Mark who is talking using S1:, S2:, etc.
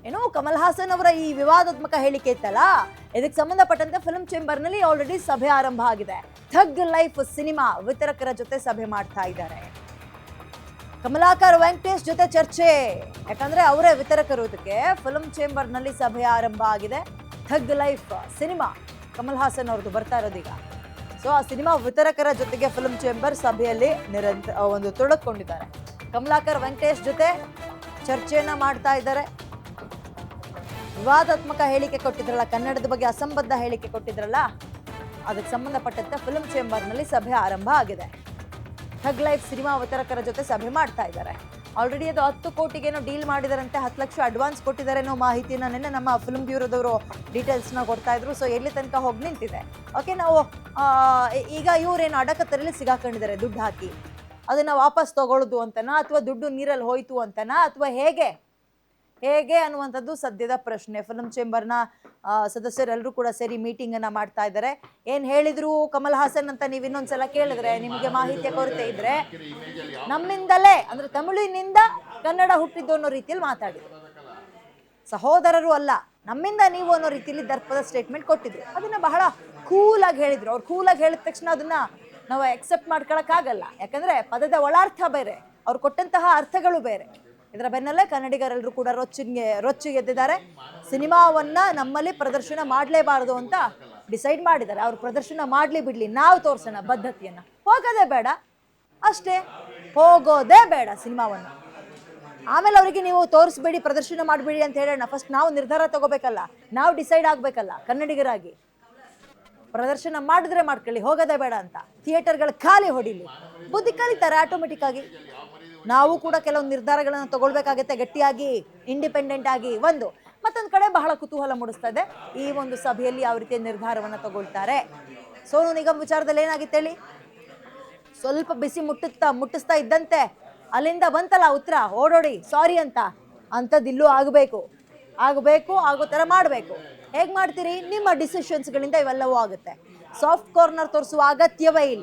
S1: ಏನೋ ಕಮಲ್ ಹಾಸನ್ ಅವರ ಈ ವಿವಾದಾತ್ಮಕ ಹೇಳಿಕೆ ಇತ್ತಲ್ಲ, ಇದಕ್ಕೆ ಸಂಬಂಧಪಟ್ಟಂತೆ ಫಿಲ್ಮ್ ಚೇಂಬರ್ ನಲ್ಲಿ ಆಲ್ರೆಡಿ ಸಭೆ ಆರಂಭ ಆಗಿದೆ. ಥಗ್ ಲೈಫ್ ಸಿನಿಮಾ ವಿತರಕರ ಜೊತೆ ಸಭೆ ಮಾಡ್ತಾ ಇದ್ದಾರೆ. ಕಮಲಾಕರ್ ವೆಂಕಟೇಶ್ ಜೊತೆ ಚರ್ಚೆ, ಯಾಕಂದ್ರೆ ಅವರೇ ವಿತರಕರು. ಇದಕ್ಕೆ ಫಿಲ್ಮ್ ಚೇಂಬರ್ ನಲ್ಲಿ ಸಭೆ ಆರಂಭ ಆಗಿದೆ. ಥಗ್ ಲೈಫ್ ಸಿನಿಮಾ ಕಮಲ್ ಹಾಸನ್ ಅವ್ರದ್ದು ಬರ್ತಾ ಇರೋದೀಗ. ಸೊ ಆ ಸಿನಿಮಾ ವಿತರಕರ ಜೊತೆಗೆ ಫಿಲ್ಮ್ ಚೇಂಬರ್ ಸಭೆಯಲ್ಲಿ ಒಂದು ತೊಡಕೊಂಡಿದ್ದಾರೆ. ಕಮಲಾಕರ್ ವೆಂಕಟೇಶ್ ಜೊತೆ ಚರ್ಚೆಯನ್ನ ಮಾಡ್ತಾ ಇದ್ದಾರೆ. ವಿವಾದಾತ್ಮಕ ಹೇಳಿಕೆ ಕೊಟ್ಟಿದ್ರಲ್ಲ, ಕನ್ನಡದ ಬಗ್ಗೆ ಅಸಂಬದ್ಧ ಹೇಳಿಕೆ ಕೊಟ್ಟಿದ್ರಲ್ಲ, ಅದಕ್ಕೆ ಸಂಬಂಧಪಟ್ಟಂತೆ ಫಿಲ್ಮ್ ಚೇಂಬರ್ ನಲ್ಲಿ ಸಭೆ ಆರಂಭ ಆಗಿದೆ. ಥಗ್ ಲೈಫ್ ಸಿನಿಮಾ ವಿತರಕರ ಜೊತೆ ಸಭೆ ಮಾಡ್ತಾ ಇದ್ದಾರೆ. ಆಲ್ರೆಡಿ ಅದು 10 ಕೋಟಿಗೇನೋ ಡೀಲ್ ಮಾಡಿದಾರಂತೆ, 10 ಲಕ್ಷ ಅಡ್ವಾನ್ಸ್ ಕೊಟ್ಟಿದ್ದಾರೆ ಅನ್ನೋ ಮಾಹಿತಿನ ನಿನ್ನೆ ನಮ್ಮ ಫಿಲ್ಮ್ ಬ್ಯೂರೋದವರು ಡೀಟೇಲ್ಸ್ನ ಕೊಡ್ತಾ ಇದ್ರು. ಸೊ ಎಲ್ಲಿ ತನಕ ಹೋಗಿ ನಿಂತಿದೆ. ಓಕೆ, ನಾವು ಈಗ ಇವ್ರೇನು ಅಡಕತ್ತರಲ್ಲಿ ಸಿಗಾಕೊಂಡಿದ್ದಾರೆ ದುಡ್ಡು ಹಾಕಿ, ಅದನ್ನ ವಾಪಸ್ ತಗೊಳ್ಳೋದು ಅಂತನಾ ಅಥವಾ ದುಡ್ಡು ನೀರಲ್ಲಿ ಹೋಯ್ತು ಅಂತನಾ ಅಥವಾ ಹೇಗೆ ಅನ್ನುವಂಥದ್ದು ಸದ್ಯದ ಪ್ರಶ್ನೆ. ಫಿಲ್ಮ್ ಚೇಂಬರ್ನ ಸದಸ್ಯರೆಲ್ಲರೂ ಕೂಡ ಸೇರಿ ಮೀಟಿಂಗ್ ಅನ್ನ ಮಾಡ್ತಾ ಇದ್ದಾರೆ. ಏನ್ ಹೇಳಿದ್ರು ಕಮಲ್ ಹಾಸನ್ ಅಂತ ನೀವು ಇನ್ನೊಂದ್ಸಲ ಕೇಳಿದ್ರೆ, ನಿಮಗೆ ಮಾಹಿತಿಯ ಕೊರತೆ ಇದ್ರೆ, ನಮ್ಮಿಂದಲೇ ಅಂದ್ರೆ ತಮಿಳಿನಿಂದ ಕನ್ನಡ ಹುಟ್ಟಿದ್ದು ಅನ್ನೋ ರೀತಿಯಲ್ಲಿ ಮಾತಾಡಿದ್ರು. ಸಹೋದರರು ಅಲ್ಲ, ನಮ್ಮಿಂದ ನೀವು ಅನ್ನೋ ರೀತಿಯಲ್ಲಿ ದರ್ಪದ ಸ್ಟೇಟ್ಮೆಂಟ್ ಕೊಟ್ಟಿದ್ರು. ಅದನ್ನ ಬಹಳ ಕೂಲ್ ಆಗಿ ಹೇಳಿದ್ರು. ಅವ್ರು ಕೂಲ್ ಆಗಿ ಹೇಳಿದ ತಕ್ಷಣ ಅದನ್ನ ನಾವು ಎಕ್ಸೆಪ್ಟ್ ಮಾಡ್ಕೊಳಕ್ ಆಗಲ್ಲ. ಯಾಕಂದ್ರೆ ಪದದ ಒಳಾರ್ಥ ಬೇರೆ, ಅವ್ರು ಕೊಟ್ಟಂತಹ ಅರ್ಥಗಳು ಬೇರೆ. ಇದರ ಬೆನ್ನಲ್ಲೇ ಕನ್ನಡಿಗರೆಲ್ಲರೂ ಕೂಡ ರೊಚ್ಚಿಗೆ ಎದ್ದಿದ್ದಾರೆ. ಸಿನಿಮಾವನ್ನ ನಮ್ಮಲ್ಲಿ ಪ್ರದರ್ಶನ ಮಾಡಲೇಬಾರದು ಅಂತ ಡಿಸೈಡ್ ಮಾಡಿದ್ದಾರೆ. ಅವ್ರು ಪ್ರದರ್ಶನ ಮಾಡ್ಲಿ ಬಿಡ್ಲಿ, ನಾವು ತೋರ್ಸೋಣ ಬದ್ಧತೆಯನ್ನ. ಹೋಗೋದೇ ಬೇಡ ಅಷ್ಟೇ, ಹೋಗೋದೇ ಬೇಡ ಸಿನಿಮಾವನ್ನ. ಆಮೇಲೆ ಅವರಿಗೆ ನೀವು ತೋರಿಸ್ಬೇಡಿ, ಪ್ರದರ್ಶನ ಮಾಡಬೇಡಿ ಅಂತ ಹೇಳೋಣ. ಫಸ್ಟ್ ನಾವು ನಿರ್ಧಾರ ತಗೋಬೇಕಲ್ಲ, ನಾವು ಡಿಸೈಡ್ ಆಗ್ಬೇಕಲ್ಲ ಕನ್ನಡಿಗರಾಗಿ. ಪ್ರದರ್ಶನ ಮಾಡಿದ್ರೆ ಮಾಡ್ಕೊಳ್ಳಿ, ಹೋಗೋದೇ ಬೇಡ ಅಂತ. ಥಿಯೇಟರ್ಗಳು ಖಾಲಿ ಹೊಡಿಲಿ, ಬುದ್ಧಿ ಕಲಿತಾರೆ ಆಟೋಮೆಟಿಕ್ ಆಗಿ. ನಾವು ಕೂಡ ಕೆಲವೊಂದು ನಿರ್ಧಾರಗಳನ್ನು ತಗೊಳ್ಬೇಕಾಗತ್ತೆ, ಗಟ್ಟಿಯಾಗಿ ಇಂಡಿಪೆಂಡೆಂಟ್ ಆಗಿ. ಮತ್ತೊಂದು ಕಡೆ ಬಹಳ ಕುತೂಹಲ ಮೂಡಿಸ್ತಾ ಇದೆ ಈ ಒಂದು ಸಭೆಯಲ್ಲಿ ಯಾವ ರೀತಿಯ ನಿರ್ಧಾರವನ್ನು ತಗೊಳ್ತಾರೆ. ಸೋನು ನಿಗಮ್ ವಿಚಾರದಲ್ಲಿ ಏನಾಗಿತ್ತು ಹೇಳಿ, ಸ್ವಲ್ಪ ಬಿಸಿ ಮುಟ್ಟಿಸ್ತಾ ಇದ್ದಂತೆ ಅಲ್ಲಿಂದ ಬಂತಲ್ಲ ಉತ್ತರ, ಓಡೋಡಿ ಸಾರಿ ಅಂತ. ಅಂಥದ್ದಿಲ್ಲೂ ಆಗಬೇಕು, ಆಗೋ ಥರ ಮಾಡಬೇಕು. ಹೇಗೆ ಮಾಡ್ತೀರಿ? ನಿಮ್ಮ ಡಿಸಿಷನ್ಸ್ಗಳಿಂದ ಇವೆಲ್ಲವೂ ಆಗುತ್ತೆ. ಸಾಫ್ಟ್ ಕಾರ್ನರ್ ತೋರಿಸುವ ಅಗತ್ಯವೇ ಇಲ್ಲ.